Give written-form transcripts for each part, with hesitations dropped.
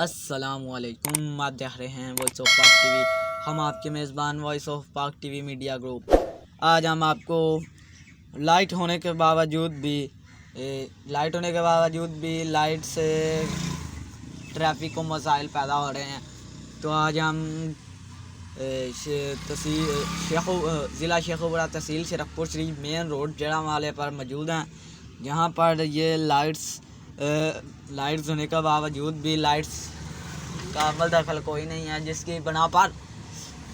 अस्सलामुअलैकुम। आप देख रहे हैं वॉइस ऑफ पाक टीवी। हम आपके मेज़बान वॉइस ऑफ पाक टीवी मीडिया ग्रुप। आज हम आपको लाइट होने के बावजूद भी लाइट से ट्रैफिक को मसाइल पैदा हो रहे हैं। तो आज हम ज़िला शेखुपुरा तहसील शरकपुर शरीफ मेन रोड जड़ावाले पर मौजूद हैं, जहाँ पर ये लाइट्स होने के बावजूद भी लाइट्स का अमल दखल कोई नहीं है,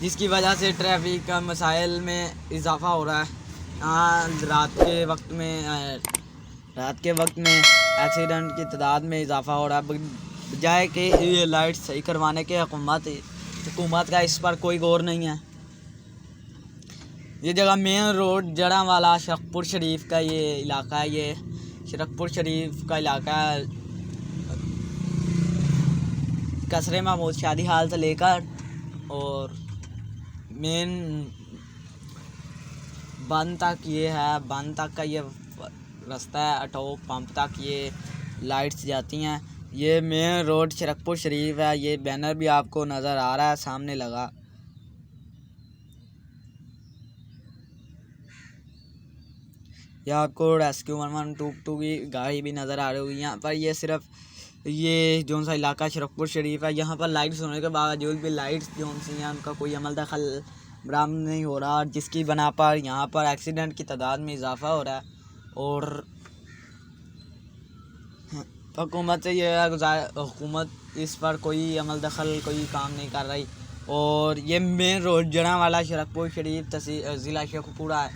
जिसकी वजह से ट्रैफिक का मसाइल में इजाफ़ा हो रहा है। यहाँ रात के वक्त में एक्सीडेंट की तादाद में इजाफ़ा हो रहा है, बजाय कि ये लाइट सही करवाने के हुकूमत का इस पर कोई गौर नहीं है। ये जगह मेन रोड जड़ावाला शरकपुर शरीफ का ये इलाका है। ये शरकपुर शरीफ का इलाका कसरे महमूद शादी हाल से लेकर और मेन बंद तक का ये रास्ता है। अटोक पंप तक ये लाइट्स जाती हैं। ये मेन रोड शरकपुर शरीफ है। ये बैनर भी आपको नज़र आ रहा है सामने लगा। ये आपको रेस्क्यू 1122 की गाड़ी भी नज़र आ रही होगी यहाँ पर। ये सिर्फ ये जो सा इलाका शरकपुर शरीफ है, यहाँ पर लाइट्स होने के बावजूद भी लाइट्स जो सी हैं उनका कोई अमल दखल बरामद नहीं हो रहा, जिसकी बना पर यहाँ पर एक्सीडेंट की तादाद में इजाफ़ा हो रहा है। और हुकूमत से ये हुकूमत इस पर कोई अमल दखल कोई काम नहीं कर रही। और ये मेन रोड जड़ावाला शरकपुर शरीफ तहसील ज़िला शेखुपुरा है।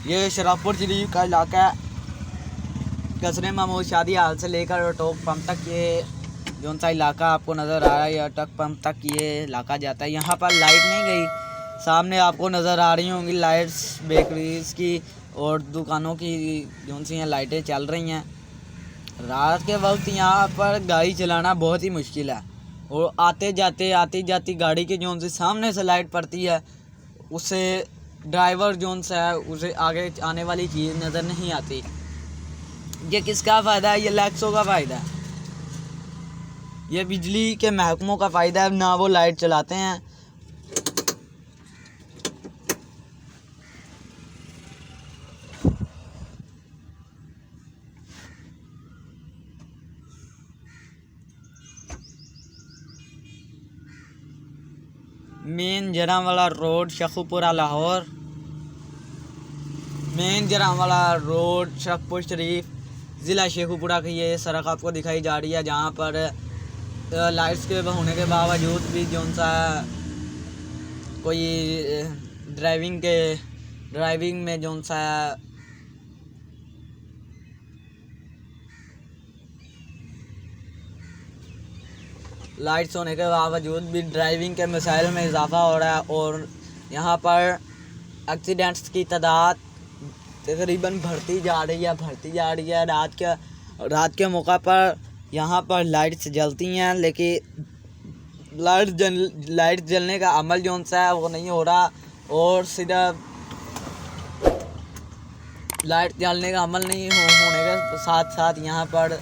ये शरकपुर शरीफ का इलाका है। कसरे महमूद शादी हाल से लेकर अटोक पंप तक ये जो सा इलाका आपको नज़र आ रहा है, ये अटोक पंप तक ये इलाका जाता है। यहाँ पर लाइट नहीं गई। सामने आपको नज़र आ रही होंगी लाइट्स बेकरीज की और दुकानों की जो सी हैं लाइटें चल रही हैं। रात के वक्त यहाँ पर गाड़ी चलाना बहुत ही मुश्किल है। और आती जाती गाड़ी के जो सी सामने से लाइट पड़ती है, उससे ड्राइवर जोन सा है उसे आगे आने वाली चीज़ नज़र नहीं आती। ये किसका फ़ायदा है? ये लैक्सों का फ़ायदा है। ये बिजली के महकमों का फ़ायदा है, ना वो लाइट चलाते हैं। Main Jaranwala road Sheikhupura Lahore, main Jaranwala road Sharakpur Sharif ज़िला शेखुपुरा की ये सड़क आपको दिखाई जा रही है, जहाँ पर लाइट्स के होने के बावजूद भी जो सा कोई ड्राइविंग में जो सा लाइट्स होने के बावजूद भी ड्राइविंग के मसाइल में इजाफ़ा हो रहा है। और यहाँ पर एक्सीडेंट्स की तादाद तकरीबन बढ़ती जा रही है। रात के मौका पर यहाँ पर लाइट्स जलती हैं, लेकिन लाइट जलने का अमल जो सा है वो नहीं हो रहा। और सिर्फ लाइट जलने का अमल नहीं होने के साथ साथ यहाँ पर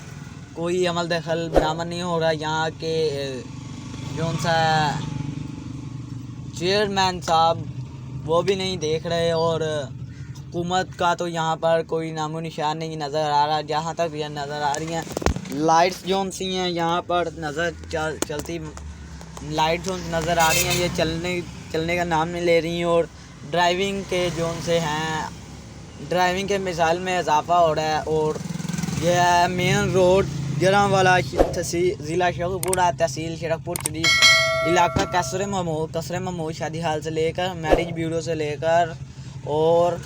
कोई अमल दखल बरामद नहीं हो रहा। यहाँ के जो सा चेयरमैन साहब वो भी नहीं देख रहे, और हुकूमत का तो यहाँ पर कोई नामो निशान नहीं नज़र आ रहा। जहाँ तक यह नज़र आ रही हैं लाइट्स जो सी हैं यहाँ पर चलती लाइट जो नज़र आ रही हैं, ये चलने का नाम नहीं ले रही। और ड्राइविंग के जो से हैं ड्राइविंग के मिसाइल में इजाफ़ा हो रहा है। और यह मेन रोड जड़ावाला ज़िला शेखुपुरा तहसील शरकपुर शरीफ इलाका कसरे महमूद शादी हाल से लेकर मैरिज ब्यूरो से लेकर और